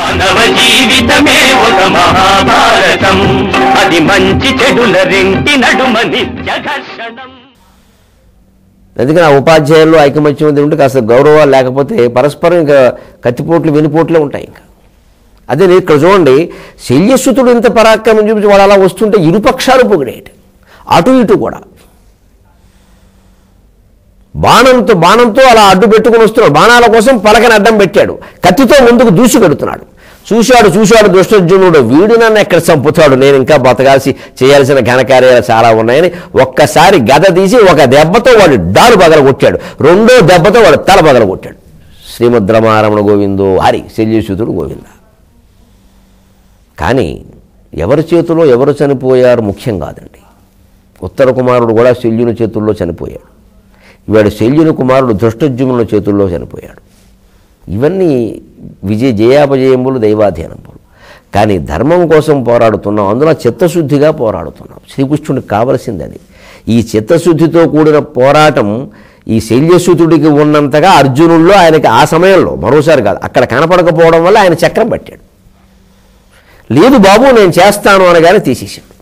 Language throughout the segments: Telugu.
మానవ జీవితమే ఒక మహాభారతం, అది మంచి చెడుల రెంటి నడుమ నిత్య ఘర్షణం. అందుకని ఆ ఉపాధ్యాయుల్లో ఐకమత్యం ఉంటే కాస్త గౌరవాలు లేకపోతే పరస్పరం ఇంకా కత్తిపోట్లు వెనుపోట్లే ఉంటాయి. ఇంకా అదే నేను ఇక్కడ చూడండి, శల్యసుతుడు ఇంత పరాక్రమం చూపించి వాడు అలా వస్తుంటే ఇరుపక్షాలు పొగిడేటి, అటు ఇటు కూడా బాణంతో అలా అడ్డు పెట్టుకుని వస్తున్నాడు. బాణాల కోసం పలకని అడ్డం పెట్టాడు, కత్తితో ముందుకు దూసి పెడుతున్నాడు. చూశాడు దుష్టజునుడు, వీడు నన్ను ఎక్కడ చంపుతాడు, నేను ఇంకా బతకాల్సి చేయాల్సిన ఘనకార్యాలు చాలా ఉన్నాయని ఒక్కసారి గద తీసి ఒక దెబ్బతో వాడు డాలు పగలగొట్టాడు, రెండో దెబ్బతో వాడు తల పగలగొట్టాడు. శ్రీమద్ రమారమణ గోవిందో హరి, శల్యసుతుడు గోవింద. కానీ ఎవరి చేతిలో ఎవరు చనిపోయారు ముఖ్యం కాదండి. ఉత్తర కుమారుడు కూడా శల్యుని చేతుల్లో చనిపోయాడు. ఇవాడు శల్యుని కుమారుడు ధృష్టద్యుమ్నుల చేతుల్లో చనిపోయాడు. ఇవన్నీ జయాపజయములు దైవాధీనములు. కానీ ధర్మం కోసం పోరాడుతున్నాం, అందులో చిత్తశుద్ధిగా పోరాడుతున్నాం. శ్రీకృష్ణుడికి కావలసింది అది. ఈ చిత్తశుద్ధితో కూడిన పోరాటం ఈ శల్యసుతుడికి ఉన్నంతగా అర్జునుల్లో ఆయనకి ఆ సమయంలో, మరోసారి కాదు, అక్కడ కనపడకపోవడం వల్ల ఆయన చక్రం పట్టాడు. లేదు బాబు నేను చేస్తాను అనగానే తీసేశాడు.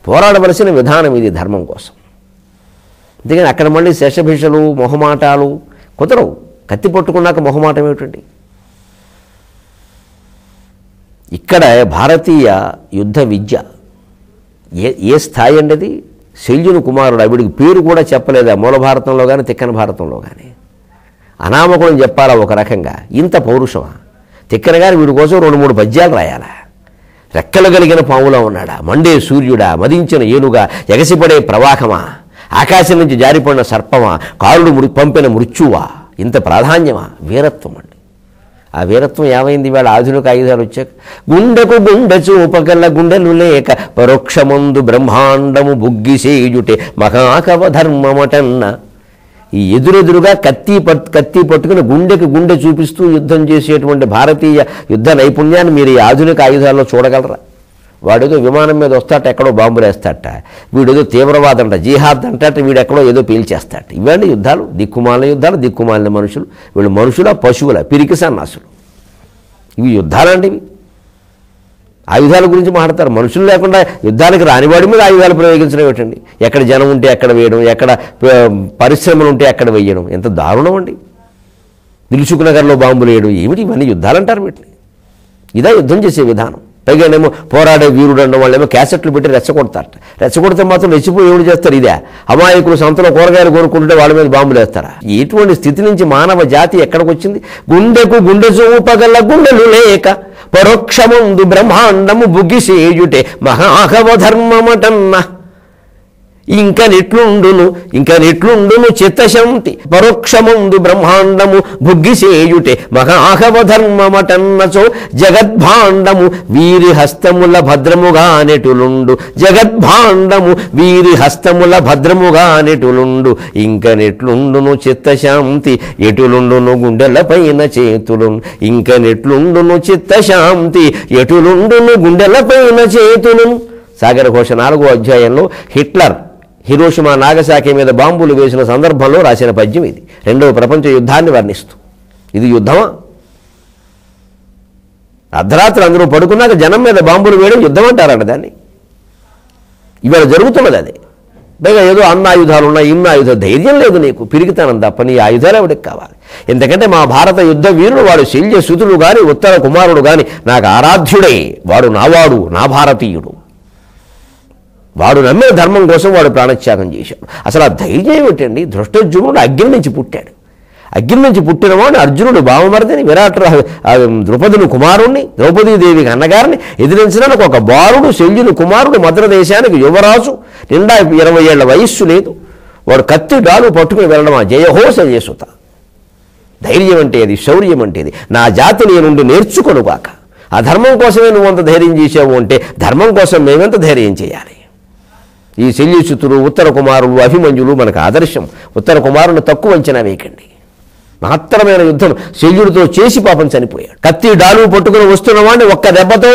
పోరాడవలసిన విధానం ఇది ధర్మం కోసం. అందుకని అక్కడ మళ్ళీ శేషభిషలు మొహమాటాలు కుదరవు. కత్తి పట్టుకున్నాక మొహమాటం ఏమిటండి? ఇక్కడ భారతీయ యుద్ధ విద్య ఏ స్థాయి అండి అది? శల్యుని కుమారుడు, వీడికి పేరు కూడా చెప్పలేదా మూల భారతంలో కానీ తిక్కన భారతంలో కానీ? అనామకుడు చెప్పాలా ఒక రకంగా, ఇంత పౌరుషమా? తిక్కన గారు వీడి కోసం 2-3 పద్యాలు రాయాలా? రెక్కలు కలిగిన పాములా ఉన్నాడా, మండే సూర్యుడా, మదించిన ఏనుగా, ఎగసిపడే ప్రవాహమా, ఆకాశం నుంచి జారిపడిన సర్పమా, కారుడు పంపిన మృత్యువా, ఇంత ప్రాధాన్యమా? వీరత్వం అండి. ఆ వీరత్వం ఏమైంది ఇవాళ ఆధునిక ఆయుధాలు వచ్చాక? గుండెకు గుండె చూపగల గుండెలు లేక పరోక్షమందు బ్రహ్మాండము బుగ్గిసేయుటే మహాకవ ధర్మమటన్న. ఈ ఎదురెదురుగా కత్తి పట్టుకుని గుండెకి గుండె చూపిస్తూ యుద్ధం చేసేటువంటి భారతీయ యుద్ధ నైపుణ్యాన్ని మీరు ఈ ఆధునిక ఆయుధాల్లో చూడగలరా? వాడేదో విమానం మీద వస్తాట, ఎక్కడో బాంబులు వేస్తాట, వీడేదో తీవ్రవాదం అంట, జిహాద్ అంటాట, వీడెక్కడో ఏదో పీల్చేస్తాట. ఇవన్నీ యుద్ధాలు, దిక్కుమాలిన యుద్ధాలు, దిక్కుమాలిన మనుషులు. వీళ్ళు మనుషుల పశువుల పిరికి సన్నాసులు. ఇవి యుద్ధాలండి. ఇవి ఆయుధాల గురించి మాట్లాడతారు. మనుషులు లేకుండా యుద్ధానికి రానివాడి మీద ఆయుధాలు ప్రయోగించడం ఏమిటండి? ఎక్కడ జనం ఉంటే ఎక్కడ వేయడం, ఎక్కడ పరిశ్రమలు ఉంటే ఎక్కడ వేయడం, ఎంత దారుణం అండి. దిల్సుఖ్ నగర్లో బాంబులు వేయడం ఏమిటి? ఇవన్నీ యుద్ధాలు అంటారు వీటిని. ఇదా యుద్ధం చేసే విధానం? పైగానేమో పోరాడే వీరుడు అన్న వాళ్ళేమో క్యాసెట్లు పెట్టి రెచ్చగొడతారట. రెచ్చగొడితే మాత్రం రెచ్చిపోయి ఏమిటి చేస్తారు? ఇదే అమాయకులు సంతలో కూరగాయలు కొనుక్కుంటే వాళ్ళ మీద బాంబులు వేస్తారా? ఎటువంటి స్థితి నుంచి మానవ జాతి ఎక్కడికి వచ్చింది? గుండెకు గుండె చూపగల గుండెలు లేక పరోక్షమందు బ్రహ్మాండము బుగ్గిసేయుటే మహాహవ ధర్మమటన్న. ఇంక నిట్లుండును చిత్తశంతి పరోక్షమందు బ్రహ్మాండము బుగ్గిసేయుటే మహాహవ ధర్మమటన్నచో జగద్భాండము వీరి హస్తముల భద్రముగా నెటులుండు. జగద్భాండము వీరి హస్తముల భద్రముగా నెటులుండు. ఇంక నెట్లుండును చిత్తశాంతి ఎటులుండును గుండెలపైన చేతులు. ఇంక నెట్లుండును చిత్తశాంతి ఎటులుండును గుండెలపైన చేతులు. సాగర ఘోష 4వ అధ్యాయంలో హిట్లర్ హిరోషిమా నాగసాకి మీద బాంబులు వేసిన సందర్భంలో రాసిన పద్యం ఇది. 2వ ప్రపంచ యుద్ధాన్ని వర్ణిస్తూ. ఇది యుద్ధమా? అర్ధరాత్రి అందరూ పడుకున్నాక జనం మీద బాంబులు వేయడం యుద్ధం అంటారట దాన్ని. ఇవాళ జరుగుతున్నది అదే. పైగా ఏదో అన్న ఆయుధాలు ఉన్నాయి, ఇన్న ఆయుధాలు. ధైర్యం లేదు నీకు, పిరిగితనం తప్ప. నీ ఆయుధాలు ఎవరికి కావాలి? ఎందుకంటే మా భారత యుద్ధ వీరుడు వాడు శల్యసుతుడు కానీ ఉత్తర కుమారుడు కానీ నాకు ఆరాధ్యుడే. వాడు నావాడు, నా భారతీయుడు. వాడు నమ్మిన ధర్మం కోసం వాడు ప్రాణత్యాగం చేశాడు. అసలు ఆ ధైర్యం ఏమిటండి? ధృష్టద్యుమ్నుడు అగ్ని నుంచి పుట్టాడు. అగ్ని నుంచి పుట్టినవాడు అర్జునుడు బావమరిదిని, ద్రౌపదుని కుమారుణ్ణి, ద్రౌపదీదేవికి అన్నగారిని ఎదిరించడానికి ఒక బాలుడు శల్యుని కుమారుడు, మద్ర దేశానికి యువరాజు, నిండా 20 ఏళ్ల వయస్సు లేదు. వాడు కత్తి డాలు పట్టుకుని వెళ్ళడం ఆ జయహో శల్యసుత. ధైర్యం అంటే అది, శౌర్యం అంటే అది. నా జాతి నీ నుండి నేర్చుకొనుగాక. ఆ ధర్మం కోసమే నువ్వు అంత ధైర్యం చేసావు అంటే ధర్మం కోసం మేమెంత ధైర్యం చేయాలి? ఈ శల్యసుతుడు, ఉత్తర కుమారుడు, అభిమన్యులు మనకు ఆదర్శం. ఉత్తర కుమారుని తక్కువ అంచనా వేయకండి. మహత్తరమైన యుద్ధం శల్యుడితో చేసి పాపం చనిపోయాడు. కత్తి డాలు పట్టుకుని వస్తున్నవాడిని ఒక్క దెబ్బతో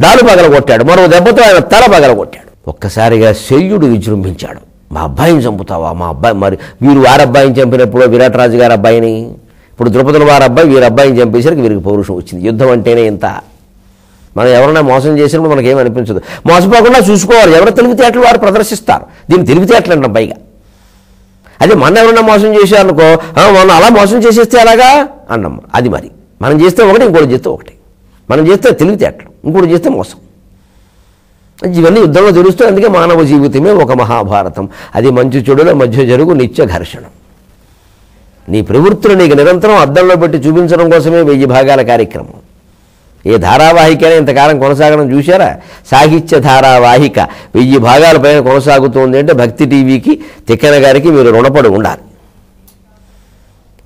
డాలు పగలగొట్టాడు, మరో దెబ్బతో ఆయన తల పగలగొట్టాడు. ఒక్కసారిగా శల్యుడు విజృంభించాడు. మా అబ్బాయిని చంపుతావా? మా అబ్బాయి మరి వీరు వారబ్బాయిని చంపినప్పుడు విరాట్ రాజు గారి అబ్బాయిని, ఇప్పుడు ద్రౌపదుల వారి అబ్బాయి వీరి అబ్బాయిని చంపేసరికి వీరికి పౌరుషం వచ్చింది. యుద్ధం అంటేనే ఇంత. మనం ఎవరైనా మోసం చేసినప్పుడు మనకేం అనిపించదు. మోసపోకుండా చూసుకోవాలి. ఎవరి తెలివితేటలు వారు ప్రదర్శిస్తారు. దీన్ని తెలివితేటలు అంటాం పైగా. అదే మన ఎవరైనా మోసం చేశారనుకో, మనం అలా మోసం చేసేస్తే అలాగా అన్నాం. అది మరి మనం చేస్తే ఒకటి, ఇంకోటి చేస్తే ఒకటి. మనం చేస్తే తెలివితేటలు, ఇంకోటి చేస్తే మోసం. ఇవన్నీ యుద్ధంలో తెలుస్తూ. అందుకే మానవ జీవితమే ఒక మహాభారతం. అది మంచి చెడుల మధ్య జరుగు నిత్య ఘర్షణం. నీ ప్రవృత్తులు నీకు నిరంతరం అద్దంలో పెట్టి చూపించడం కోసమే 1000 భాగాల కార్యక్రమం. ఏ ధారావాహికైనా ఇంతకాలం కొనసాగడం చూశారా? సాహిత్య ధారావాహిక 1000 భాగాల పైన కొనసాగుతుంది అంటే భక్తి టీవీకి, తిక్కన గారికి మీరు రుణపడి ఉండాలి.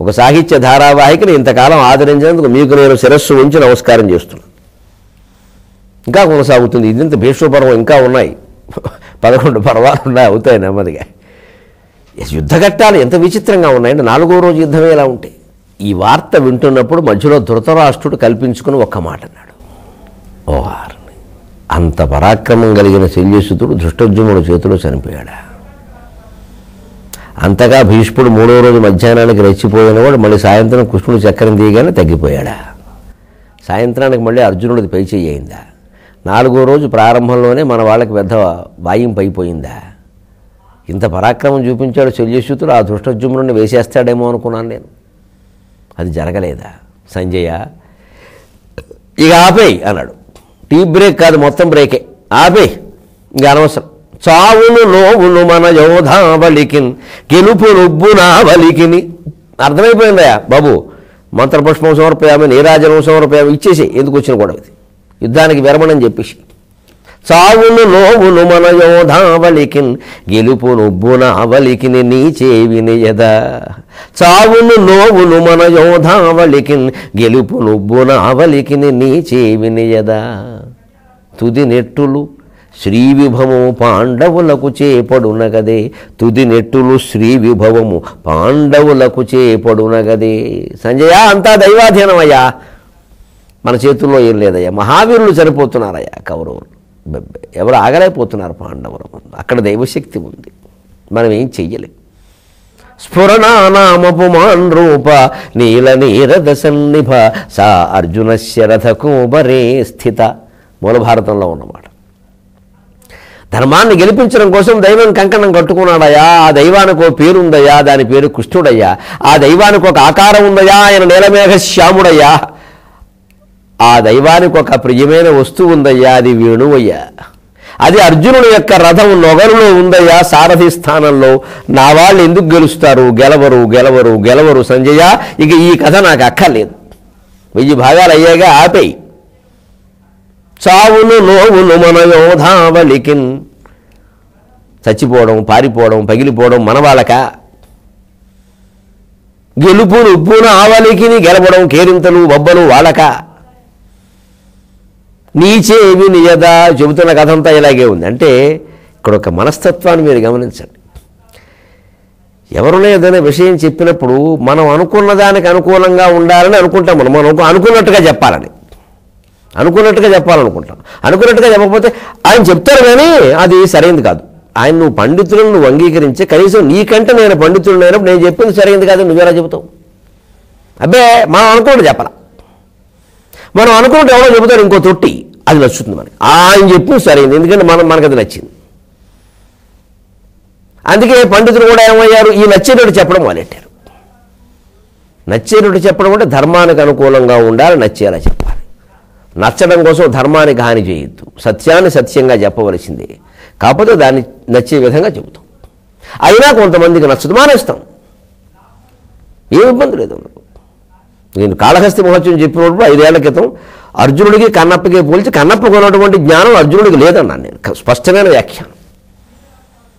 ఒక సాహిత్య ధారావాహికని ఇంతకాలం ఆదరించినందుకు మీకు నేను శిరస్సు ఉంచి నమస్కారం చేస్తున్నాను. ఇంకా కొనసాగుతుంది. ఇదింత భీష్మపర్వం ఇంకా ఉన్నాయి. 11 పర్వాలు ఉన్నాయి, అవుతాయి నెమ్మదిగా. యుద్ధఘట్టాలు ఎంత విచిత్రంగా ఉన్నాయంటే 4వ రోజు యుద్ధమే ఇలా ఉంటాయి. ఈ వార్త వింటున్నప్పుడు మధ్యలో ధృతరాష్ట్రుడు కల్పించుకుని ఒక్క మాట అన్నాడు. అంత పరాక్రమం కలిగిన శల్యసుతుడు ధృష్టద్యుమ్నుడి చేతిలో చనిపోయాడా? అంతగా భీష్ముడు 3వ రోజు మధ్యాహ్నానికి రెచ్చిపోయిన వాడు మళ్ళీ సాయంత్రం కృష్ణుడు చక్రం తీయగానే తగ్గిపోయాడా? సాయంత్రానికి మళ్ళీ అర్జునుడిది పై చెయ్యి అయిందా? 4వ రోజు ప్రారంభంలోనే మన వాళ్ళకి పెద్ద వాయింపు అయిపోయిందా? ఇంత పరాక్రమం చూపించాడు శల్యసుతుడు, ఆ ధృష్టద్యుమ్నుడిని వేసేస్తాడేమో అనుకున్నాను నేను. అది జరగలేదా? సంజయ ఇక ఆపేయి అన్నాడు. టీ బ్రేక్ కాదు, మొత్తం బ్రేకే. ఆపేయి, ఇంకా అనవసరం. చావును నోవును మన యోధావలికిన్ గెలుపు నుబ్బునావలికిని. అర్థమైపోయిందయా బాబు. మంత్రపుష్పం సమర్పయామి, నీరాజనం సమర్పయామి, ఇచ్చేసి ఎందుకు వచ్చిన కూడా ఇది యుద్ధానికి విరమణని చెప్పేసి. చావును నోవును మన యోధావలికిన్ గెలుపు నుబ్బునావలికిని నీ చేవినియదా. చావును నోవును మన యోధావలికిన్ గెలుపు నుబ్బునావలికిని నీ చేవినియదా. తుది నెట్టులు శ్రీ విభవము పాండవులకు చేపడునగదే. తుది నెట్టులు శ్రీ విభవము పాండవులకు చేపడునగదే. సంజయ అంతా దైవాధీనమయ్యా, మన చేతుల్లో ఏం లేదయ్యా. మహావీరులు చనిపోతున్నారయ్యా. కౌరవులు ఎవరు ఆగలేకపోతున్నారు పాండవుల ముందు. అక్కడ దైవశక్తి ఉంది, మనం ఏం చెయ్యలేం. స్ఫురణానామపుమాన్ రూప నీల నీరద సన్నిభ సా అర్జునస్య రథకోబరే స్థిత. మూలభారతంలో ఉన్నమాట. ధర్మాన్ని గెలిపించడం కోసం దైవం కంకణం కట్టుకున్నాడయ్యా. ఆ దైవానికి ఒక పేరుందయ్యా, దాని పేరు కృష్ణుడయ్యా. ఆ దైవానికి ఒక ఆకారం ఉందయ్యా, ఆయన నీలమేఘ శ్యాముడయ్యా. ఆ దైవానికి ఒక ప్రియమైన వస్తువు ఉందయ్యా, అది వేణువయ్యా. అది అర్జునుడి యొక్క రథం నొగరులో ఉందయ్యా, సారథి స్థానంలో. నా వాళ్ళు ఎందుకు గెలుస్తారు? గెలవరు గెలవరు గెలవరు సంజయ. ఇక ఈ కథ నాకు అక్కర్లేదు. 1000 భాగాలు అయ్యాగా ఆపేయి. చావును నోవును మన యోధావలికిన్. చచ్చిపోవడం, పారిపోవడం, పగిలిపోవడం మన వాళ్ళక? గెలుపు నుబ్బున ఆవలికిని గెలవడం, కేరింతలు బొబ్బలు వాళ్ళక? నీచేవి నియదా. చెబుతున్న కథ అంతా ఇలాగే ఉంది. అంటే ఇక్కడ ఒక మనస్తత్వాన్ని మీరు గమనించండి. ఎవరునే ఏదైనా విషయం చెప్పినప్పుడు మనం అనుకున్న దానికి అనుకూలంగా ఉండాలని అనుకుంటాం. మనం అనుకున్నట్టుగా చెప్పాలని చెప్పాలనుకుంటాం. అనుకున్నట్టుగా చెప్పకపోతే ఆయన చెప్తారు కానీ అది సరైనది కాదు. ఆయన నువ్వు పండితులను నువ్వు అంగీకరించే, కనీసం నీకంటే నేను పండితులు అయినప్పుడు నేను చెప్పింది సరైనది కాదు నువ్వెలా చెబుతావు? అబ్బే మనం అనుకున్నట్టు చెప్పాల. మనం అనుకున్నట్టు ఎవరో చెబుతారు ఇంకో తొట్టి, అది నచ్చుతుంది మనకి. ఆయన చెప్పింది సరైనది, ఎందుకంటే మనకు అది నచ్చింది. అందుకే పండితులు కూడా ఏమయ్యారు? ఈ నచ్చేటట్టు చెప్పడం మొదలెట్టారు. నచ్చేటట్టు చెప్పడం అంటే ధర్మానికి అనుకూలంగా ఉండాలి, నచ్చేలా చెప్పాలి. నచ్చడం కోసం ధర్మానికి హాని చేయొద్దు. సత్యాన్ని సత్యంగా చెప్పవలసిందే. కాకపోతే దాన్ని నచ్చే విధంగా చెబుతాం. అయినా కొంతమందికి నచ్చదు, మానేస్తాం. ఏమి ఇబ్బంది లేదు. నేను కాళహస్తి మహోత్సవం చెప్పినప్పుడు 5 ఏళ్ల క్రితం అర్జునుడికి కన్నప్పకి పోల్చి కన్నప్పకు ఉన్నటువంటి జ్ఞానం అర్జునుడికి లేదన్నాను నేను. స్పష్టమైన వ్యాఖ్యానం.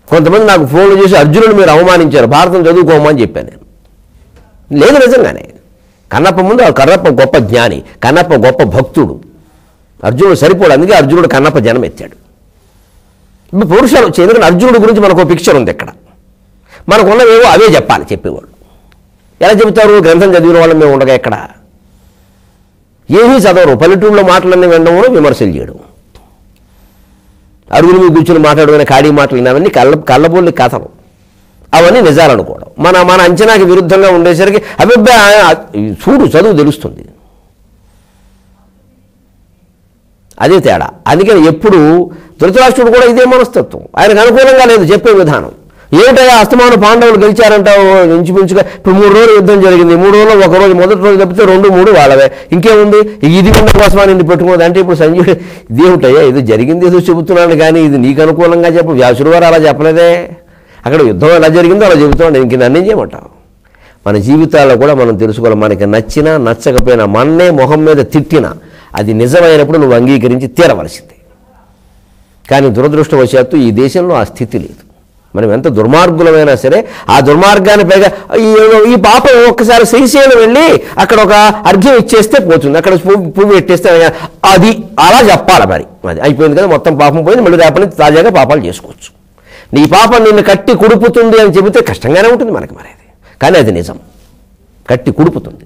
కొంతమంది నాకు ఫోన్లు చేసి అర్జునుడు మీరు అవమానించారు, భారతం చదువుకోమని చెప్పాను నేను. లేదు, నిజంగానే. కన్నప్ప ముందు కన్నప్ప గొప్ప జ్ఞాని, కన్నప్ప గొప్ప భక్తుడు. అర్జునుడు సరిపోడు, అందుకే అర్జునుడు కన్నప్ప జన్మ ఎత్తాడు. పురుషాలు వచ్చాయి. ఎందుకంటే అర్జునుడి గురించి మనకు పిక్చర్ ఉంది. ఇక్కడ మనకున్నవేవో అవే చెప్పాలి చెప్పేవాడు. ఎలా చెబుతారు? గ్రంథం చదివిన వాళ్ళని మేము ఉండగా ఎక్కడ ఏమీ చదవరు. పల్లెటూళ్ళలో మాటలన్నీ వినడం, విమర్శలు చేయడం, అరుగుల మీద కూర్చొని మాట్లాడుకునే ఖాళీ మాటలు, అవన్నీ కళ్ళబొల్లి కథలు. అవన్నీ నిజాలు అనుకోవడం. మన అంచనాకి విరుద్ధంగా ఉండేసరికి అభిప్రాయ చదువు తెలుస్తుంది. అదే తేడా. అందుకని ఎప్పుడు ధృతరాష్ట్రుడు కూడా ఇదే మనస్తత్వం, ఆయనకు అనుకూలంగా లేదు చెప్పే విధానం. ఏమిటయా అస్తమాన పాండవులు గెలిచారంటావు, ఇంచుమించుగా ఇప్పుడు 3 రోజులు యుద్ధం జరిగింది, 3 రోజుల్లో ఒక రోజు మొదటి రోజు తప్పితే 2, 3 వాళ్ళవే, ఇంకేముంది ఇది విన్న కోసమా నిన్ను పెట్టుకోదు అంటే ఇప్పుడు సంజయుడు ఇదేమిటయ్యా ఇది జరిగింది ఏదో చెబుతున్నాను కానీ ఇది నీకు అనుకూలంగా చెప్పు, వ్యాసుడు వారు అలా చెప్పలేదే, అక్కడ యుద్ధం ఎలా జరిగిందో అలా చెబుతున్నాడు, ఇంక నన్నేం చేయమంటావు. మన జీవితాల్లో కూడా మనం తెలుసుకోవాలి, మనకి నచ్చినా నచ్చకపోయినా మన్నే మొహం మీద తిట్టినా అది నిజమైనప్పుడు నువ్వు అంగీకరించి తీరవలసిందే. కానీ దురదృష్టవశాత్తు ఈ దేశంలో ఆ స్థితి లేదు. మనం ఎంత దుర్మార్గులమైనా సరే ఆ దుర్మార్గాన్ని పైగా ఈ పాపం ఒక్కసారి శ్రీశైలం వెళ్ళి అక్కడ ఒక అర్ఘ్యం ఇచ్చేస్తే పోతుంది, అక్కడ పువ్వు పెట్టేస్తే అది అలా చెప్పాలి. మరి అది అయిపోయింది కదా, మొత్తం పాపం పోయింది, మళ్ళీ రేపటి నుంచి తాజాగా పాపాలు చేసుకోవచ్చు. నీ పాపం నిన్ను కట్టి కుడుపుతుంది అని చెబితే కష్టంగానే ఉంటుంది మనకి, మరి అది కానీ అది నిజం, కట్టి కుడుపుతుంది.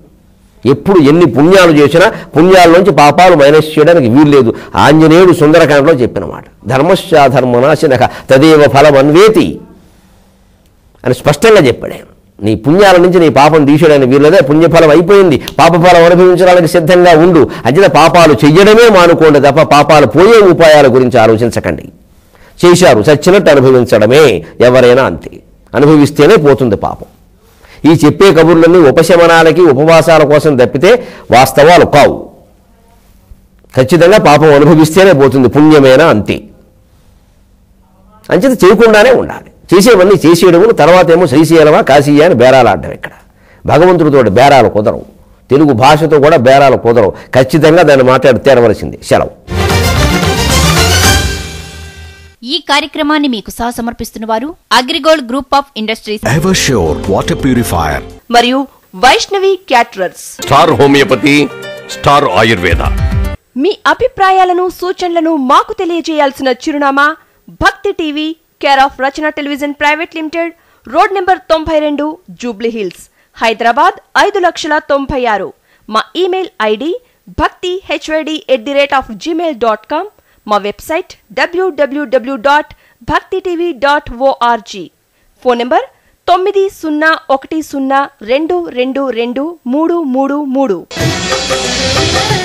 ఎప్పుడు ఎన్ని పుణ్యాలు చేసినా పుణ్యాల్లోంచి పాపాలు మైనస్ చేయడానికి వీల్లేదు. ఆంజనేయుడు సుందరకాండలో చెప్పిన మాట, ధర్మశ్చాధర్మనాశనక తదేవ ఫలం అన్వేతి అని స్పష్టంగా చెప్పాడు ఆయన. నీ పుణ్యాల నుంచి నీ పాపం తీసేయడానికి వీల్లేదే, పుణ్యఫలం అయిపోయింది, పాపఫలం అనుభవించడానికి సిద్ధంగా ఉండు. అంచేత పాపాలు చెయ్యడమే మానుకోండి తప్ప పాపాలు పోయే ఉపాయాల గురించి ఆలోచించకండి. చేశారు చచ్చినట్టు అనుభవించడమే, ఎవరైనా అంతే, అనుభవిస్తేనే పోతుంది పాపం. ఈ చెప్పే కబుర్లన్నీ ఉపశమనాలకి ఉపవాసాల కోసం తప్పితే వాస్తవాలు కావు. ఖచ్చితంగా పాపం అనుభవిస్తేనే పోతుంది, పుణ్యమేనా అంతే. అంచేత చేయకుండానే ఉండాలి, చేసేవన్నీ చేసేయడము. తర్వాత ఏమో శ్రీశైలమా కాశీయా అని బేరాలు ఆడడం. ఇక్కడ భగవంతుడితో బేరాలు కుదరవు, తెలుగు భాషతో కూడా బేరాలు కుదరవు. ఖచ్చితంగా దాన్ని మాట్లాడి తీరవలసింది. సెలవు. ఈ కార్యక్రమాన్ని మీకు సమర్పిస్తున్న వారు AgriGold group of industries, Eversure water purifier మరియు Vaishnavi caterers, star homeopathy, star Ayurveda. మీ అభిప్రాయాలను సూచనలను మాకు తెలియజేయాల్సిన చిరునామా Bhakti TV, care of Rachana television private limited, road number 92, Jubilee Hills, Hyderabad 5,96,000. మా ఇమెయిల్ ఐడి bhaktihyd@gmail.com. మా వెబ్సైట్ www.bhaktitv.org. Phone number 9010222333.